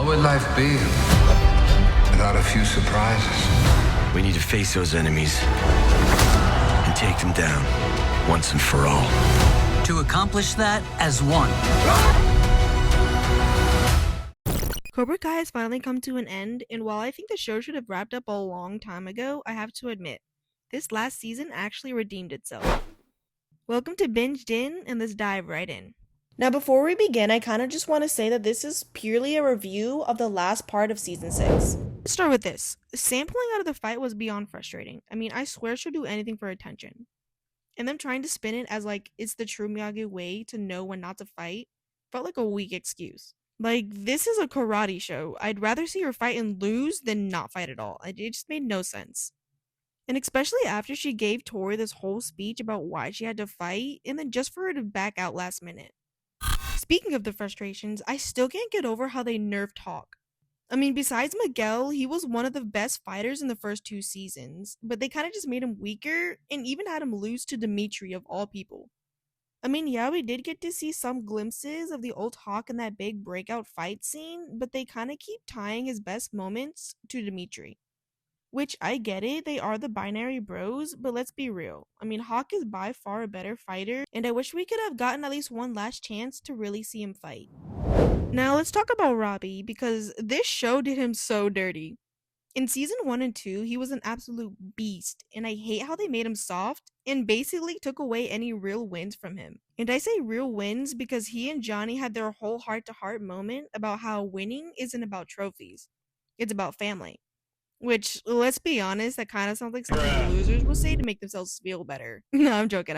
would life be without a few surprises? We need to face those enemies and take them down once and for all. To accomplish that as one. Cobra Kai has finally come to an end, and while I think the show should have wrapped up a long time ago, I have to admit, this last season actually redeemed itself. Welcome to Binged In, and let's dive right in. Now before we begin, I kind of just want to say that this is purely a review of the last part of Season 6. Let's start with this. Sampling out of the fight was beyond frustrating. I mean, I swear she'll do anything for attention. And them trying to spin it as like, it's the true Miyagi way to know when not to fight, felt like a weak excuse. Like, this is a karate show. I'd rather see her fight and lose than not fight at all. It just made no sense. And especially after she gave Tori this whole speech about why she had to fight, and then just for her to back out last minute. Speaking of the frustrations, I still can't get over how they nerfed Hawk. I mean, besides Miguel, he was one of the best fighters in the first 2 seasons, but they kind of just made him weaker, and even had him lose to Dimitri of all people. I mean, yeah, we did get to see some glimpses of the old Hawk in that big breakout fight scene, but they kind of keep tying his best moments to Dimitri. Which, I get it, they are the binary bros, but let's be real. I mean, Hawk is by far a better fighter, and I wish we could have gotten at least one last chance to really see him fight. Now, let's talk about Robbie, because this show did him so dirty. In season 1 and 2, he was an absolute beast, and I hate how they made him soft, and basically took away any real wins from him. And I say real wins because he and Johnny had their whole heart-to-heart moment about how winning isn't about trophies. It's about family. Which, let's be honest, that kind of sounds like something the losers will say to make themselves feel better. No, I'm joking.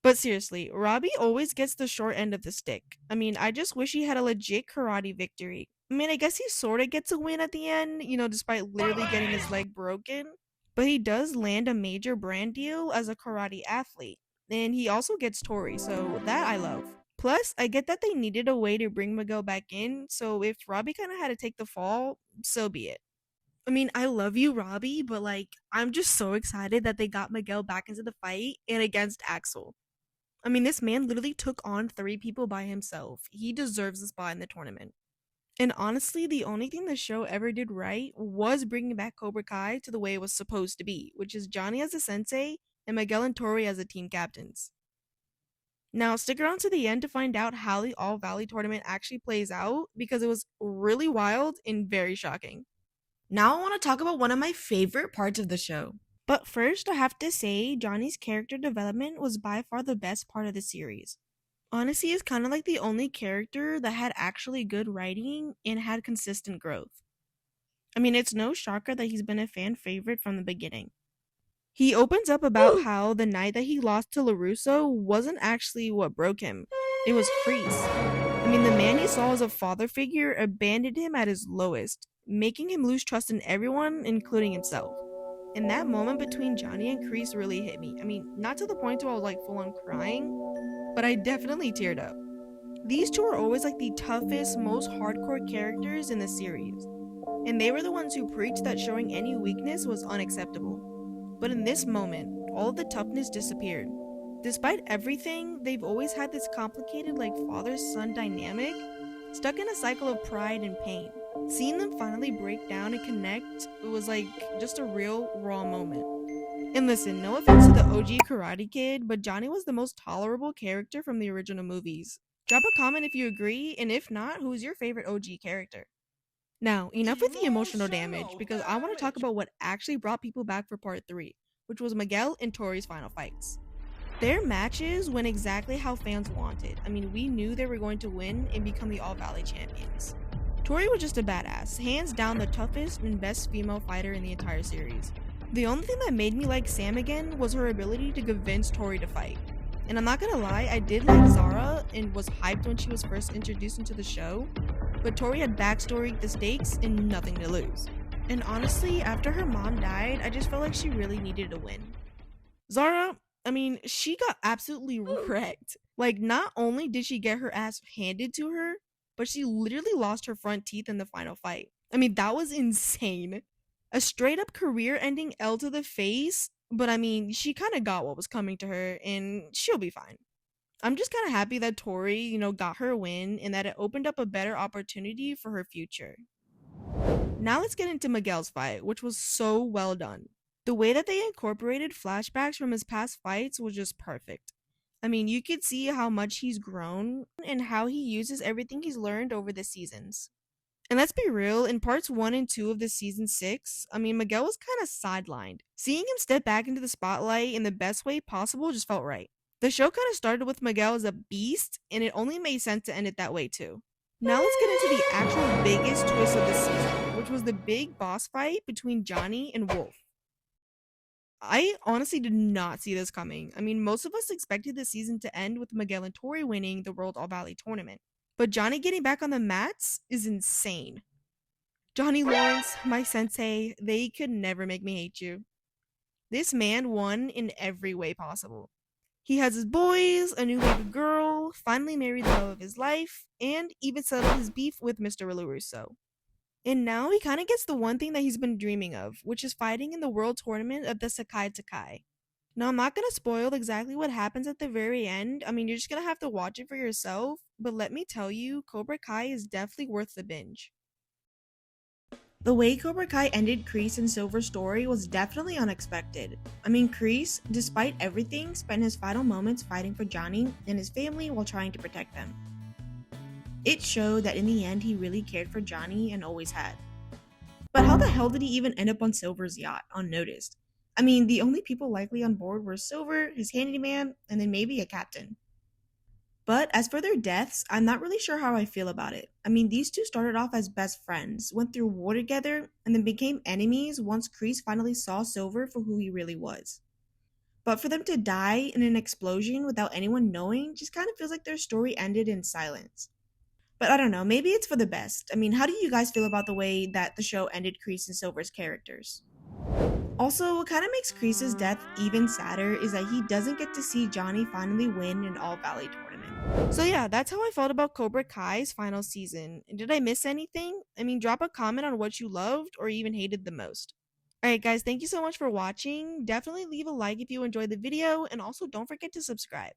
But seriously, Robbie always gets the short end of the stick. I mean, I just wish he had a legit karate victory. I mean, I guess he sorta gets a win at the end, you know, despite literally getting his leg broken. But he does land a major brand deal as a karate athlete. And he also gets Tori, so that I love. Plus, I get that they needed a way to bring Miguel back in, so if Robbie kind of had to take the fall, so be it. I mean, I love you, Robbie, but like, I'm just so excited that they got Miguel back into the fight and against Axel. I mean, this man literally took on 3 people by himself. He deserves a spot in the tournament. And honestly, the only thing the show ever did right was bringing back Cobra Kai to the way it was supposed to be, which is Johnny as a sensei and Miguel and Tori as the team captains. Now, stick around to the end to find out how the All Valley tournament actually plays out, because it was really wild and very shocking. Now I want to talk about one of my favorite parts of the show. But first, I have to say, Johnny's character development was by far the best part of the series. Honestly, he's kind of like the only character that had actually good writing and had consistent growth. I mean, it's no shocker that he's been a fan favorite from the beginning. He opens up about how the night that he lost to LaRusso wasn't actually what broke him. It was Kreese. I mean, the man he saw as a father figure abandoned him at his lowest, making him lose trust in everyone, including himself. And that moment between Johnny and Kreese really hit me. I mean, not to the point where I was like full on crying, but I definitely teared up. These two are always like the toughest, most hardcore characters in the series. And they were the ones who preached that showing any weakness was unacceptable. But in this moment, all of the toughness disappeared. Despite everything, they've always had this complicated like father-son dynamic, stuck in a cycle of pride and pain. Seeing them finally break down and connect, it was like just a real raw moment. And listen, no offense to the OG Karate Kid, but Johnny was the most tolerable character from the original movies. Drop a comment if you agree, and if not, who's your favorite OG character? Now, enough with the emotional damage, because I want to talk about what actually brought people back for part 3, which was Miguel and Tori's final fights. Their matches went exactly how fans wanted. I mean, we knew they were going to win and become the All Valley champions. Tori was just a badass, hands down the toughest and best female fighter in the entire series. The only thing that made me like Sam again was her ability to convince Tori to fight. And I'm not gonna lie, I did like Zara and was hyped when she was first introduced into the show, but Tori had backstory, the stakes, and nothing to lose. And honestly, after her mom died, I just felt like she really needed a win. Zara, I mean, she got absolutely wrecked. Like, not only did she get her ass handed to her, but she literally lost her front teeth in the final fight. I mean, that was insane. A straight up career-ending L to the face, but I mean, she kind of got what was coming to her, and she'll be fine. I'm just kind of happy that Tori, got her win and that it opened up a better opportunity for her future. Now let's get into Miguel's fight, which was so well done. The way that they incorporated flashbacks from his past fights was just perfect. I mean, you could see how much he's grown and how he uses everything he's learned over the seasons. And let's be real, in parts 1 and 2 of this season 6, I mean, Miguel was kind of sidelined. Seeing him step back into the spotlight in the best way possible just felt right. The show kind of started with Miguel as a beast, and it only made sense to end it that way too. Now let's get into the actual biggest twist of the season, which was the big boss fight between Johnny and Wolf. I honestly did not see this coming. I mean, most of us expected the season to end with Miguel and Tori winning the World All Valley tournament. But Johnny getting back on the mats is insane. Johnny Lawrence, my sensei, they could never make me hate you. This man won in every way possible. He has his boys, a new baby girl, finally married the love of his life, and even settled his beef with Mr. LaRusso. And now he kind of gets the one thing that he's been dreaming of, which is fighting in the world tournament of the Sakai Takai. Now, I'm not going to spoil exactly what happens at the very end. I mean, you're just going to have to watch it for yourself. But let me tell you, Cobra Kai is definitely worth the binge. The way Cobra Kai ended Kreese and Silver's story was definitely unexpected. I mean, Kreese, despite everything, spent his final moments fighting for Johnny and his family while trying to protect them. It showed that in the end he really cared for Johnny and always had. But how the hell did he even end up on Silver's yacht unnoticed? I mean, the only people likely on board were Silver, his handyman, and then maybe a captain. But as for their deaths, I'm not really sure how I feel about it. I mean, these two started off as best friends, went through war together, and then became enemies once Kreese finally saw Silver for who he really was. But for them to die in an explosion without anyone knowing just kind of feels like their story ended in silence. But I don't know, maybe it's for the best. I mean, how do you guys feel about the way that the show ended Kreese and Silver's characters? Also, what kind of makes Kreese's death even sadder is that he doesn't get to see Johnny finally win an All Valley tournament. So yeah, that's how I felt about Cobra Kai's final season. Did I miss anything? I mean, drop a comment on what you loved or even hated the most. Alright guys, thank you so much for watching. Definitely leave a like if you enjoyed the video, and also don't forget to subscribe.